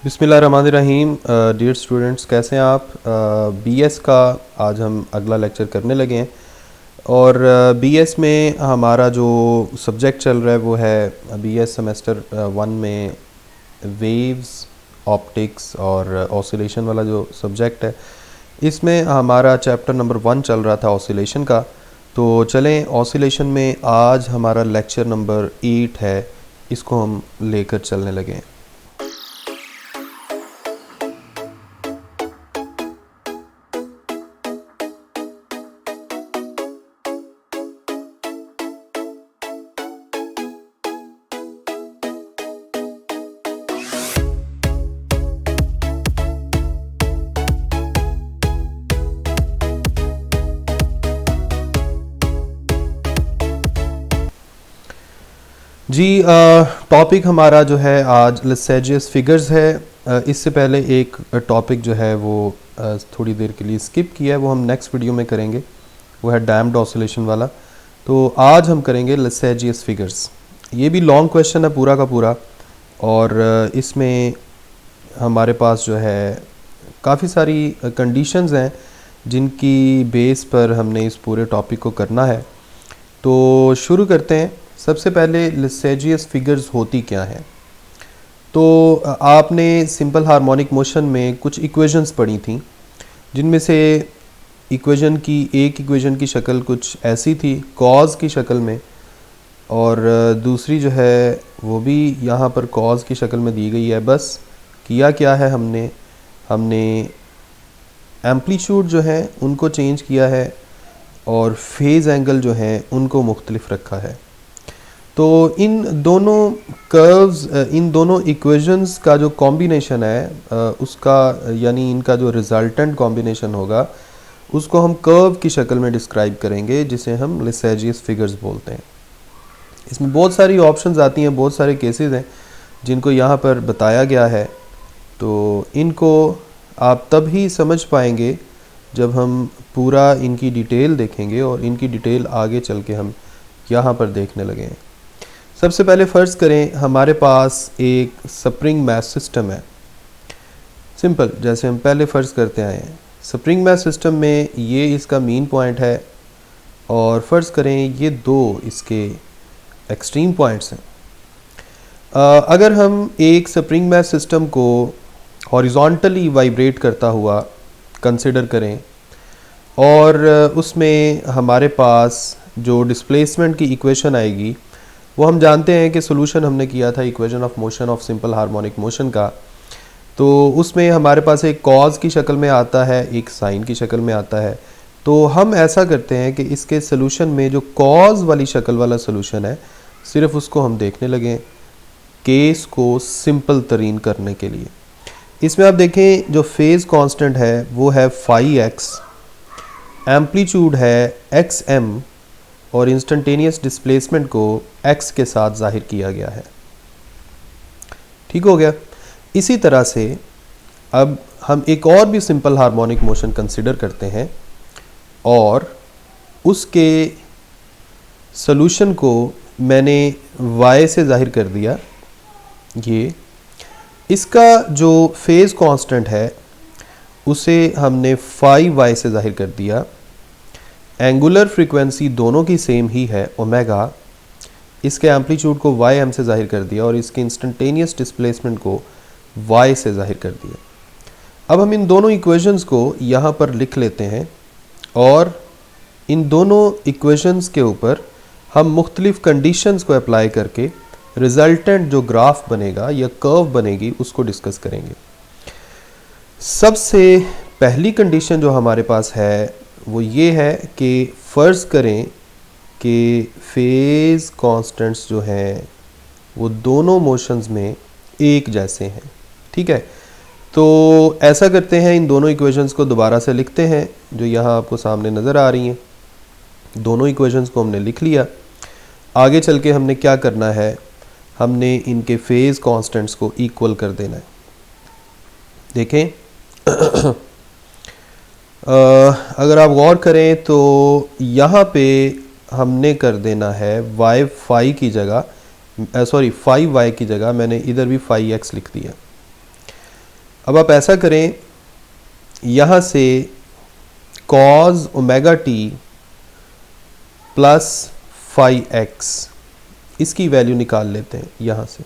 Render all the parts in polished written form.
बिस्मिल्लाहिर्रहमानिर्रहीम। Dear students, कैसे हैं आप? बीएस का आज हम अगला लेक्चर करने लगे हैं और बीएस में हमारा जो सब्जेक्ट चल रहा है वो है बीएस सेमेस्टर 1 में वेव्स, ऑप्टिक्स और ऑसिलेशन वाला जो सब्जेक्ट है। इसमें हमारा चैप्टर नंबर 1 चल रहा था ऑसिलेशन का। तो चलें, ऑसिलेशन में आज हमारा लेक्चर नंबर 8 है, इसको हम लेकर चलने लगे हैं। जी, टॉपिक हमारा जो है आज लेसैजियस फिगर्स है। इससे पहले एक टॉपिक जो है वो थोड़ी देर के लिए स्किप किया है, वो हम नेक्स्ट वीडियो में करेंगे, वो है डैम्प्ड ऑसिलेशन वाला। तो आज हम करेंगे लेसैजियस फिगर्स। ये भी लॉन्ग क्वेश्चन है पूरा का पूरा, और इसमें हमारे पास जो है काफ़ी सारी कंडीशंस हैं जिनकी बेस पर हमने इस पूरे टॉपिक को करना है। तो शुरू करते हैं। सबसे पहले लेसैजियस फिगर्स होती क्या हैं? तो आपने सिंपल हार्मोनिक मोशन में कुछ इक्वेशंस पढ़ी थी, जिनमें से एक इक्वेशन की शक्ल कुछ ऐसी थी कॉज की शक्ल में, और दूसरी जो है वो भी यहाँ पर कॉज की शक्ल में दी गई है। बस किया क्या है, हमने एम्पलीट्यूड जो है उनको चेंज किया है और फेज़ एंगल जो है उनको मुख्तलिफ रखा है। तो इन दोनों कर्व्स, इन दोनों इक्वेशंस का जो कॉम्बिनेशन है उसका, यानी इनका जो रिजल्टेंट कॉम्बिनेशन होगा उसको हम कर्व की शक्ल में डिस्क्राइब करेंगे, जिसे हम लेसैजियस फिगर्स बोलते हैं। इसमें बहुत सारी ऑप्शंस आती हैं, बहुत सारे केसेस हैं जिनको यहाँ पर बताया गया है। तो इनको आप तब ही समझ पाएंगे जब हम पूरा इनकी डिटेल देखेंगे, और इनकी डिटेल आगे चल के हम यहाँ पर देखने लगे हैं। सबसे पहले फ़र्ज़ करें हमारे पास एक स्प्रिंग मैस सिस्टम है। सिंपल, जैसे हम पहले फ़र्ज़ करते आए हैं, स्प्रिंग मैस सिस्टम में ये इसका मीन पॉइंट है, और फ़र्ज़ करें ये दो इसके एक्सट्रीम पॉइंट्स हैं। अगर हम एक स्प्रिंग मैस सिस्टम को हॉरिजॉन्टली वाइब्रेट करता हुआ कंसिडर करें, और उसमें हमारे पास जो डिस्प्लेसमेंट की इक्वेशन आएगी वो हम जानते हैं कि सोल्यूशन हमने किया था equation of motion of simple harmonic motion का। तो उसमें हमारे पास एक कॉज की शक्ल में आता है, एक साइन की शक्ल में आता है। तो हम ऐसा करते हैं कि इसके सोल्यूशन में जो कॉज वाली शक्ल वाला सोल्यूशन है, सिर्फ उसको हम देखने लगें केस को सिंपल तरीन करने के लिए। इसमें आप देखें जो फेज़ कांस्टेंट है वो है फाई एक्स, एम्पलीट्यूड है एक्स एम, और इंस्टेंटेनियस डिस्प्लेसमेंट को x के साथ जाहिर किया गया है। ठीक हो गया। इसी तरह से अब हम एक और भी सिंपल हार्मोनिक मोशन कंसिडर करते हैं, और उसके सॉल्यूशन को मैंने y से जाहिर कर दिया। ये इसका जो फेज़ कांस्टेंट है उसे हमने फाई y से जाहिर कर दिया। एंगुलर फ्रीक्वेंसी दोनों की सेम ही है, ओमेगा। इसके एम्पलीट्यूड को वाई एम से जाहिर कर दिया, और इसके इंस्टेंटेनियस डिस्प्लेसमेंट को वाई से जाहिर कर दिया। अब हम इन दोनों इक्वेशंस को यहाँ पर लिख लेते हैं, और इन दोनों इक्वेशंस के ऊपर हम मुख्तलिफ कंडीशंस को अप्लाई करके रिजल्टेंट जो ग्राफ बनेगा या कर्व बनेगी उसको डिस्कस करेंगे। सबसे पहली कंडीशन जो हमारे पास है वो ये है कि फ़र्ज़ करें कि फेज़ कांस्टेंट्स जो हैं वो दोनों मोशंस में एक जैसे हैं। ठीक है, तो ऐसा करते हैं, इन दोनों इक्वेशंस को दोबारा से लिखते हैं जो यहाँ आपको सामने नज़र आ रही हैं। दोनों इक्वेशंस को हमने लिख लिया। आगे चल के हमने क्या करना है, हमने इनके फेज़ कांस्टेंट्स को इक्वल कर देना है। देखें अगर आप गौर करें तो यहाँ पे हमने कर देना है y फाई की जगह, सॉरी फाई y की जगह मैंने इधर भी फाई x लिख दिया। अब आप ऐसा करें, यहाँ से cos omega t plus 5x इसकी वैल्यू निकाल लेते हैं यहाँ से।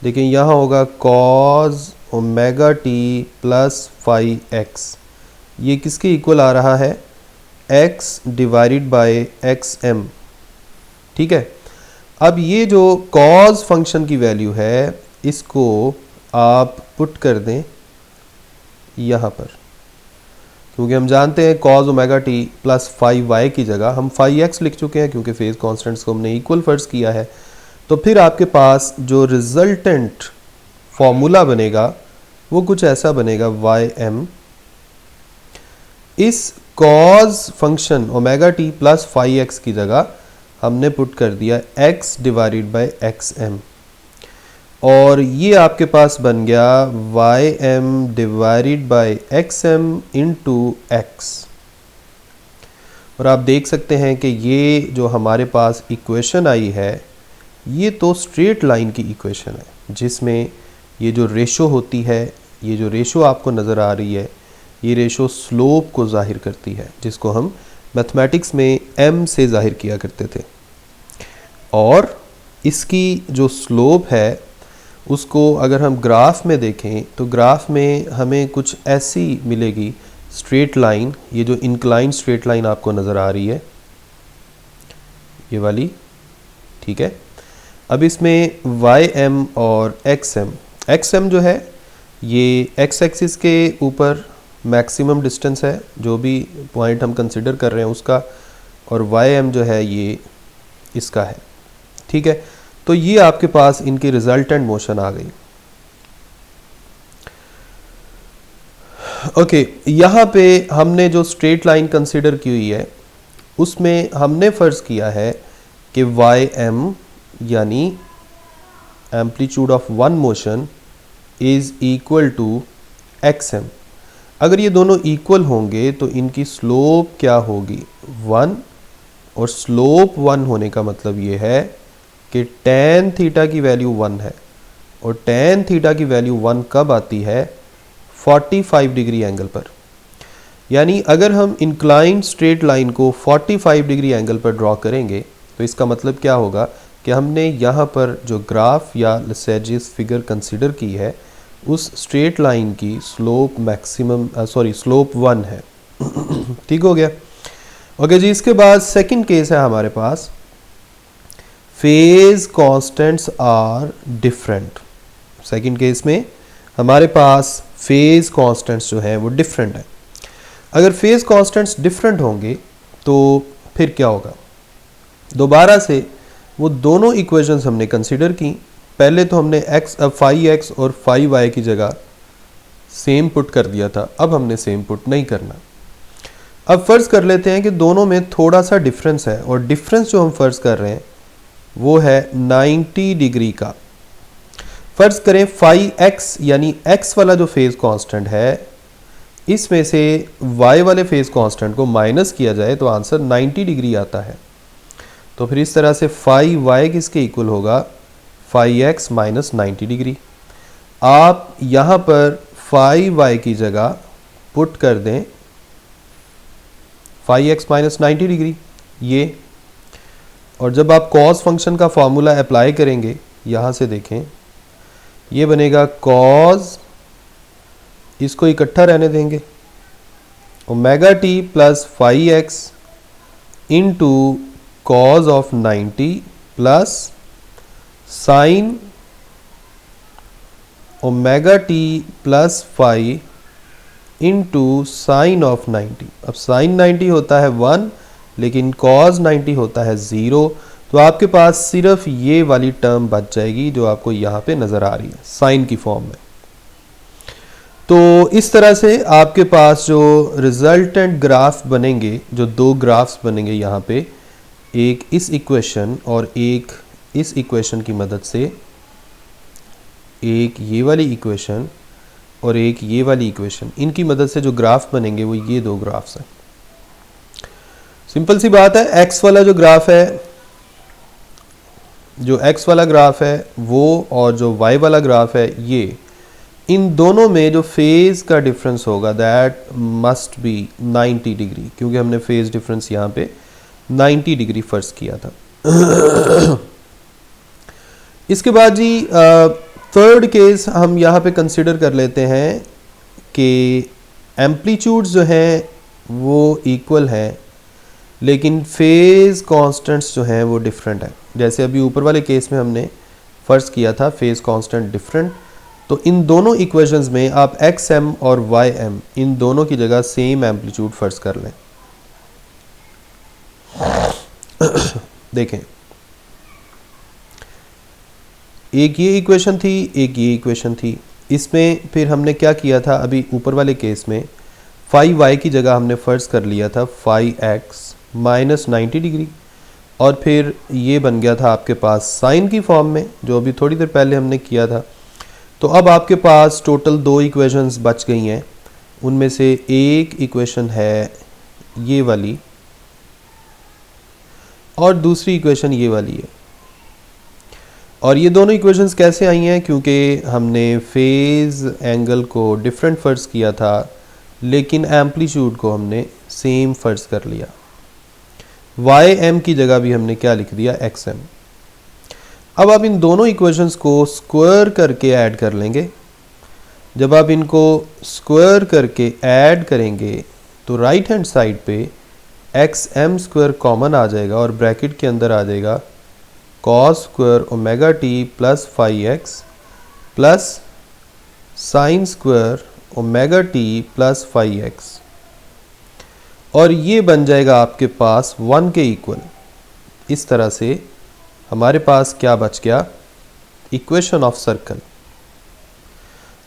देखें यहाँ होगा cos omega t plus 5x, ये किसके इक्वल आ रहा है, x डिवाइडेड बाय xm। ठीक है, अब ये जो cos फंक्शन की वैल्यू है इसको आप पुट कर दें यहाँ पर, क्योंकि हम जानते हैं cos omega t plus 5y की जगह हम 5x लिख चुके हैं, क्योंकि फेज कॉन्स्टेंट्स को हमने इक्वल फर्ज किया है। तो फिर आपके पास जो रिजल्टेंट फॉर्मूला बनेगा वो कुछ ऐसा बनेगा, ym इस cos function omega t plus 5x की जगह हमने पुट कर दिया x डिवाइडेड बाय xm, और ये आपके पास बन गया ym divided by xm into x। और आप देख सकते हैं कि ये जो हमारे पास इक्वेशन आई है ये तो स्ट्रेट लाइन की इक्वेशन है, जिसमें ये जो रेशो होती है, ये जो रेशो आपको नज़र आ रही है, ये रेशो स्लोप को ज़ाहिर करती है, जिसको हम मैथमेटिक्स में m से ज़ाहिर किया करते थे। और इसकी जो स्लोप है उसको अगर हम ग्राफ में देखें तो ग्राफ में हमें कुछ ऐसी मिलेगी स्ट्रेट लाइन, ये जो इंक्लाइन स्ट्रेट लाइन आपको नज़र आ रही है ये वाली। ठीक है, अब इसमें ym और xm जो है ये x एक्सिस के ऊपर मैक्सिमम डिस्टेंस है, जो भी पॉइंट हम कंसिडर कर रहे हैं उसका, और ym जो है ये इसका है। ठीक है, तो ये आपके पास इनकी रिजल्टेंट मोशन आ गई। ओके, यहाँ पे हमने जो स्ट्रेट लाइन कंसिडर की हुई है उसमें हमने फ़र्ज़ किया है कि ym यानी amplitude of one motion is equal to xm। अगर ये दोनों इक्वल होंगे तो इनकी स्लोप क्या होगी, 1, और स्लोप 1 होने का मतलब ये है कि tan थीटा की वैल्यू 1 है, और tan थीटा की वैल्यू 1 कब आती है, 45 डिग्री एंगल पर। यानी अगर हम इंक्लाइंड स्ट्रेट लाइन को 45 डिग्री एंगल पर ड्रॉ करेंगे तो इसका मतलब क्या होगा कि हमने यहाँ पर जो ग्राफ या लेसेजिस फिगर कंसिडर की है उस स्ट्रेट लाइन की स्लोप स्लोप 1 है। ठीक हो गया। ओके जी, इसके बाद सेकंड केस है हमारे पास, phase constants are different. Second case में हमारे पास फेज कांस्टेंट्स जो हैं वो डिफरेंट है। अगर फेज कांस्टेंट्स डिफरेंट होंगे तो फिर क्या होगा, दोबारा से वो दोनों इक्वेशंस हमने कंसिडर की। पहले तो हमने फाई एक्स और फाई वाई की जगह सेम पुट कर दिया था, अब हमने सेम पुट नहीं करना। अब फ़र्ज़ कर लेते हैं कि दोनों में थोड़ा सा डिफरेंस है, और डिफरेंस जो हम फ़र्ज़ कर रहे हैं वो है 90 डिग्री का। फ़र्ज़ करें फाई एक्स यानी एक्स वाला जो फेज़ कांस्टेंट है इसमें से y वाले फेज़ कांस्टेंट को माइनस किया जाए तो आंसर 90 डिग्री आता है। तो फिर इस तरह से फाई y किसके इक्वल होगा, फाई x माइनस 90 डिग्री। आप यहाँ पर फाई y की जगह पुट कर दें फाई x माइनस 90 डिग्री ये, और जब आप cos फंक्शन का फॉर्मूला अप्लाई करेंगे यहाँ से देखें ये बनेगा cos, इसको इकट्ठा रहने देंगे, omega t plus phi x into cos of 90 plus sine omega t plus phi into sine of 90। अब साइन 90 होता है 1 लेकिन कॉज 90 होता है 0, तो आपके पास सिर्फ ये वाली टर्म बच जाएगी जो आपको यहाँ पे नज़र आ रही है साइन की फॉर्म में। तो इस तरह से आपके पास जो रिजल्टेंट ग्राफ बनेंगे, जो दो ग्राफ्स बनेंगे यहाँ पे, एक इस इक्वेशन और एक इस इक्वेशन की मदद से, एक ये वाली इक्वेशन और एक ये वाली इक्वेशन, इनकी मदद से जो ग्राफ बनेंगे वो ये दो ग्राफ्स हैं। सिंपल सी बात है, एक्स वाला जो ग्राफ है, जो एक्स वाला ग्राफ है वो, और जो वाई वाला ग्राफ है ये इन दोनों में जो फेज़ का डिफरेंस होगा दैट मस्ट बी 90 डिग्री, क्योंकि हमने फेज़ डिफरेंस यहाँ पे 90 डिग्री फ़र्ज़ किया था। इसके बाद जी थर्ड केस हम यहाँ पे कंसिडर कर लेते हैं कि एम्पलीट्यूड्स जो हैं वो इक्वल हैं लेकिन फेज़ कांस्टेंट्स जो हैं वो डिफरेंट हैं। जैसे अभी ऊपर वाले केस में हमने फ़र्ज़ किया था फेज़ कांस्टेंट डिफरेंट, तो इन दोनों इक्वेशंस में आप एक्स एम और वाई एम इन दोनों की जगह सेम एम्पलीट्यूड फ़र्ज़ कर लें। देखें, एक ये इक्वेशन थी, एक ये इक्वेशन थी। इसमें फिर हमने क्या किया था, अभी ऊपर वाले केस में फाइव वाई की जगह हमने फ़र्ज़ कर लिया था फाइव एक्स माइनस 90 डिग्री, और फिर ये बन गया था आपके पास साइन की फॉर्म में, जो अभी थोड़ी देर पहले हमने किया था। तो अब आपके पास टोटल दो इक्वेशंस बच गई हैं। उनमें से एक इक्वेशन है ये वाली और दूसरी इक्वेशन ये वाली है। और ये दोनों इक्वेशंस कैसे आई हैं, क्योंकि हमने फेज़ एंगल को डिफरेंट फ़र्ज़ किया था लेकिन एम्पलीट्यूड को हमने सेम फ़र्ज़ कर लिया। वाई एम की जगह भी हमने क्या लिख दिया, एक्स एम। अब आप इन दोनों इक्वेशंस को स्क्वायर करके ऐड कर लेंगे। जब आप इनको स्क्वायर करके ऐड करेंगे तो राइट हैंड साइड पे एक्स एम स्क्वायर कॉमन आ जाएगा और ब्रैकेट के अंदर आ जाएगा cos square omega t plus five x plus sine square omega t plus five x, और ये बन जाएगा आपके पास 1 के इक्वल। इस तरह से हमारे पास क्या बच गया, इक्वेशन ऑफ सर्कल।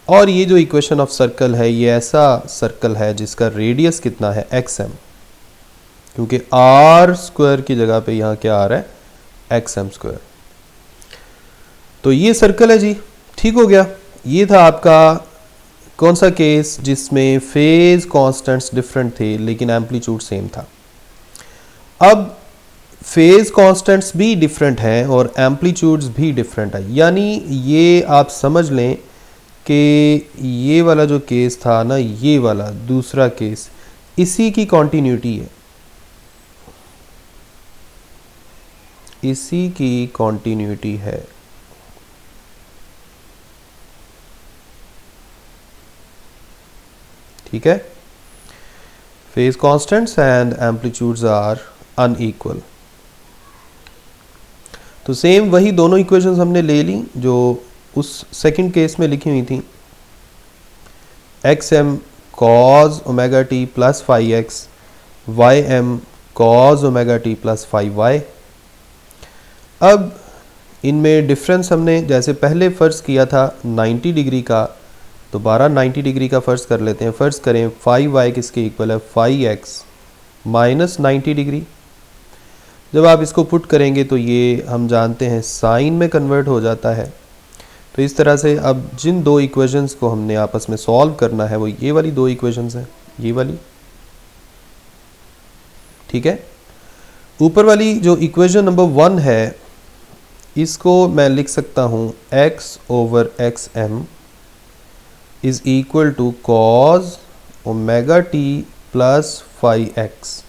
और ये जो इक्वेशन ऑफ सर्कल है ये ऐसा सर्कल है जिसका रेडियस कितना है, एक्स एम, क्योंकि आर स्क्वायर की जगह पे यहाँ क्या आ रहा है, एक्स एम स्क्वायर। तो ये सर्कल है जी, ठीक हो गया। ये था आपका कौन सा केस जिसमें फेज कांस्टेंट्स डिफरेंट थे लेकिन एम्पलीट्यूड सेम था। अब फेज कांस्टेंट्स भी डिफरेंट हैं और एम्पलीट्यूड्स भी डिफरेंट है, यानी ये आप समझ लें कि ये वाला जो केस था ना, ये वाला दूसरा केस इसी की कॉन्टिन्यूटी है, इसी की कॉन्टिन्यूटी है। ठीक है, phase constants and amplitudes are unequal. तो सेम वही दोनों इक्वेशंस हमने ले ली जो उस सेकंड केस में लिखी हुई थी, x m cos omega t plus five x, y m cos omega t plus five y. अब इनमें डिफरेंस हमने जैसे पहले फ़र्ज़ किया था 90 डिग्री का, दोबारा 90 डिग्री का फ़र्ज़ कर लेते हैं। फ़र्ज़ करें 5y किसके इक्वल है, 5x माइनस 90 डिग्री। जब आप इसको पुट करेंगे तो ये हम जानते हैं साइन में कन्वर्ट हो जाता है। तो इस तरह से अब जिन दो इक्वेशंस को हमने आपस में सॉल्व करना है वो ये वाली दो इक्वेशंस हैं, ये वाली। ठीक है, ऊपर वाली जो इक्वेशन नंबर 1 है इसको मैं लिख सकता हूँ x over x m is equal to cos omega t plus 5x,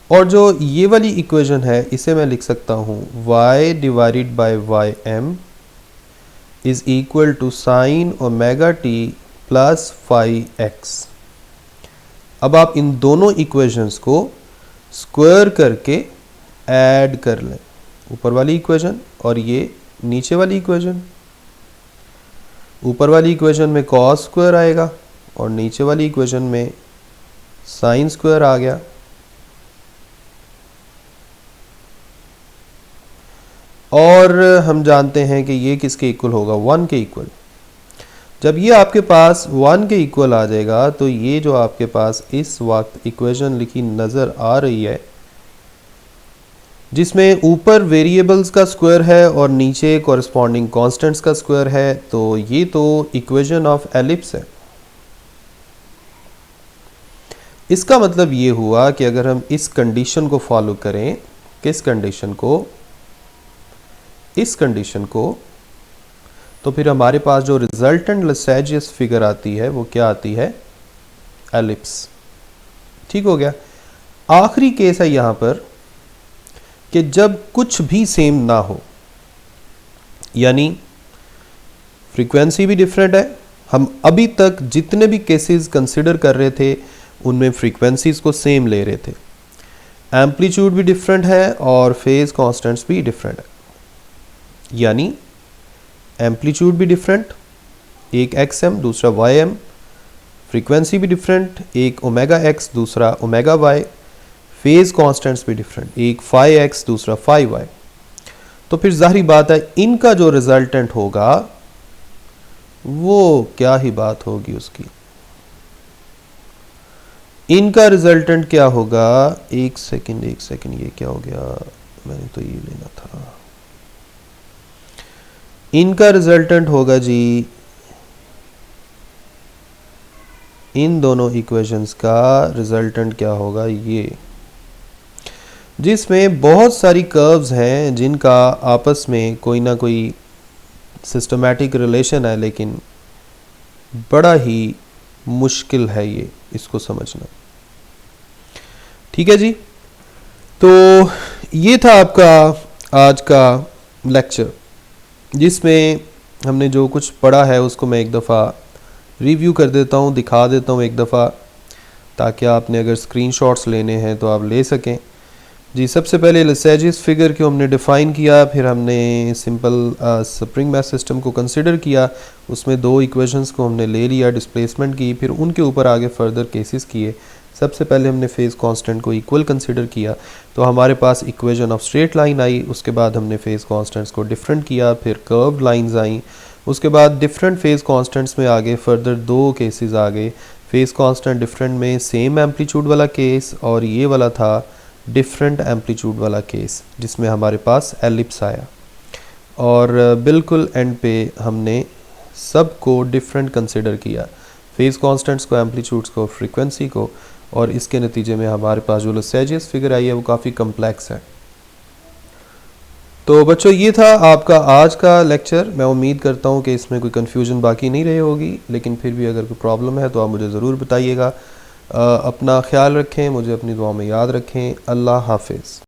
और जो ये वाली इक्वेशन है इसे मैं लिख सकता हूँ y divided by y m is equal to sine omega t plus 5x। अब आप इन दोनों इक्वेशंस को स्क्वायर करके ऐड कर लें, ऊपर वाली इक्वेशन और ये नीचे वाली इक्वेशन। ऊपर वाली इक्वेशन में कॉस स्क्वायर आएगा और नीचे वाली इक्वेशन में साइन स्क्वायर आ गया। और हम जानते हैं कि ये किसके इक्वल होगा, 1 के इक्वल। जब ये आपके पास 1 के इक्वल आ जाएगा तो ये जो आपके पास इस वक्त इक्वेशन लिखी नज़र आ रही है जिसमें ऊपर वेरिएबल्स का स्क्वायर है और नीचे कॉरस्पॉन्डिंग कांस्टेंट्स का स्क्वायर है, तो ये तो इक्वेशन ऑफ एलिप्स है। इसका मतलब ये हुआ कि अगर हम इस कंडीशन को फॉलो करें, किस कंडीशन को, इस कंडीशन को, तो फिर हमारे पास जो रिजल्टेंट लसैजियस फिगर आती है वो क्या आती है, एलिप्स। ठीक हो गया। आखिरी केस है यहाँ पर कि जब कुछ भी सेम ना हो, यानी फ्रीक्वेंसी भी डिफरेंट है। हम अभी तक जितने भी केसेस कंसिडर कर रहे थे उनमें फ्रीक्वेंसीज को सेम ले रहे थे, एम्पलीट्यूड भी डिफरेंट है और फेज कांस्टेंट्स भी डिफरेंट है। यानी एम्पलीट्यूड भी डिफरेंट, एक एक्स एम दूसरा वाई एम, फ्रीक्वेंसी भी डिफरेंट, एक ओमेगा एक्स दूसरा ओमेगा वाई, फेज कांस्टेंट्स भी डिफरेंट, एक फाई एक्स दूसरा फाई वाई। तो फिर जाहिर बात है इनका जो रिजल्टेंट होगा वो क्या ही बात होगी उसकी। इनका रिजल्टेंट क्या होगा, एक सेकंड ये क्या हो गया, मैंने तो ये लेना था। इनका रिजल्टेंट होगा जी इन दोनों इक्वेशंस का रिजल्टेंट क्या होगा, ये जिसमें बहुत सारी कर्व्स हैं जिनका आपस में कोई ना कोई सिस्टमैटिक रिलेशन है, लेकिन बड़ा ही मुश्किल है ये इसको समझना। ठीक है जी, तो ये था आपका आज का लेक्चर, जिसमें हमने जो कुछ पढ़ा है उसको मैं एक दफ़ा रिव्यू कर देता हूँ, दिखा देता हूँ एक दफ़ा, ताकि आपने अगर स्क्रीनशॉट्स लेने हैं तो आप ले सकें। जी, सबसे पहले लसैजियस फिगर को हमने डिफ़ाइन किया, फिर हमने सिंपल स्प्रिंग मैथ सिस्टम को कंसिडर किया, उसमें दो इक्वेशंस को हमने ले लिया, डिस्प्लेसमेंट की, फिर उनके ऊपर आगे फर्दर केसेस किए। सबसे पहले हमने फेज़ कांस्टेंट को इक्वल कंसिडर किया, तो हमारे पास इक्वेशन ऑफ स्ट्रेट लाइन आई। उसके बाद हमने फेज़ कांस्टेंट्स को डिफरेंट किया, फिर कर्व्ड लाइंस आई। उसके बाद डिफरेंट फेज़ कांस्टेंट्स में आगे फर्दर दो केसेस आ गए, फेज़ कांस्टेंट डिफरेंट में सेम एम्पलीट्यूड वाला केस, और ये वाला था डिफरेंट एम्पलीट्यूड वाला केस जिसमें हमारे पास एलिप्स आया। और बिल्कुल एंड पे हमने सब को डिफरेंट कंसिडर किया, फेज़ कांस्टेंट्स को, एम्पलीट्यूड्स को, फ्रीक्वेंसी को, और इसके नतीजे में हमारे पास जो लसैजियस फिगर आई है वो काफ़ी कम्प्लेक्स है। तो बच्चों ये था आपका आज का लेक्चर। मैं उम्मीद करता हूँ कि इसमें कोई कन्फ्यूजन बाकी नहीं रही होगी, लेकिन फिर भी अगर कोई प्रॉब्लम है तो आप मुझे ज़रूर बताइएगा। अपना ख्याल रखें, मुझे अपनी दुआ में याद रखें। अल्लाह हाफिज़।